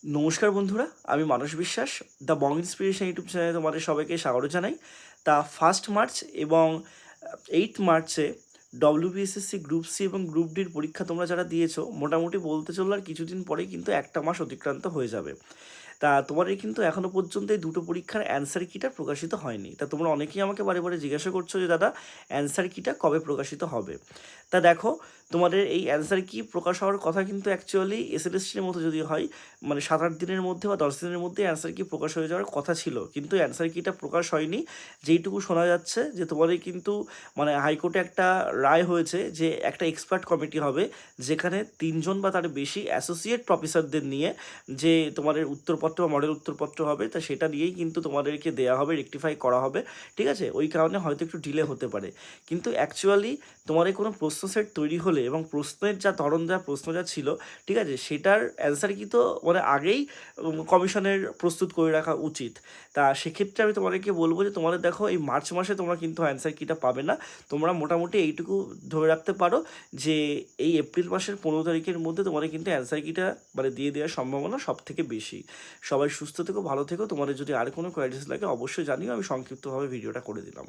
নমস্কার বন্ধুরা, আমি মানস বিশ্বাস। দ্য বং ইন্সপিরেশন ইউটিউব চ্যানেলে তোমাদের সবাইকে স্বাগত জানাই। তা 1 মার্চ এবং 8 মার্চে ডব্লিউবিএসএসসি গ্রুপ সি এবং গ্রুপ ডির পরীক্ষা তোমরা যারা দিয়েছো, মোটামুটি বলতে চললে আর কিছুদিন পরেই কিন্তু 1 মাস অতিক্রান্ত হয়ে যাবে। তা তোমাদের কিন্তু এখনও পর্যন্ত এই দুটো পরীক্ষার অ্যান্সার কিটা প্রকাশিত হয়নি। তা তোমরা অনেকেই আমাকে বারে বারে জিজ্ঞাসা করছো যে দাদা, অ্যান্সার কিটা কবে প্রকাশিত হবে। তা দেখো, তোমাদের এই অ্যান্সার কি প্রকাশ হওয়ার কথা কিন্তু অ্যাকচুয়ালি এসএলএসটির মতো যদি হয়, মানে 7-8 দিনের মধ্যে বা 10 দিনের মধ্যে অ্যান্সার কি প্রকাশ হয়ে যাওয়ার কথা ছিল, কিন্তু অ্যান্সার কিটা প্রকাশ হয়নি। যেইটুকু শোনা যাচ্ছে যে তোমাদের কিন্তু মানে হাইকোর্টে একটা রায় হয়েছে যে একটা এক্সপার্ট কমিটি হবে, যেখানে 3জন বা তার বেশি অ্যাসোসিয়েট প্রফেসরদের নিয়ে যে তোমাদের উত্তরপত্র বা মডেল উত্তরপত্র হবে, তা সেটা দিয়েই কিন্তু তোমাদেরকে দেওয়া হবে, রেকটিফাই করা হবে। ঠিক আছে, ওই কারণে হয়তো একটু ডিলে হতে পারে, কিন্তু অ্যাকচুয়ালি তোমাদের কোনো প্রশ্ন সেট তৈরি হলে এবং প্রশ্নের যা ধরন যা প্রশ্ন যা ছিল, ঠিক আছে, সেটার অ্যান্সার কি তো মানে আগেই কমিশনের প্রস্তুত করে রাখা উচিত। তা সেক্ষেত্রে আমি তোমাদেরকে বলবো যে তোমাদের দেখো, এই মার্চ মাসে তোমরা কিন্তু অ্যান্সার কিটা পাবে না। তোমরা মোটামুটি এইটুকু ধরে রাখতে পারো যে এই এপ্রিল মাসের 15 তারিখের মধ্যে তোমাদের কিন্তু অ্যান্সার কিটা মানে দিয়ে দেওয়ার সম্ভাবনা সব থেকে বেশি। সবাই সুস্থ থেকো, ভালো থেকো। তোমাদের যদি আর কোনো কোয়ারিজ লাগে অবশ্যই জানিও, আমি সংক্ষিপ্তভাবে ভিডিওটা করে দিলাম।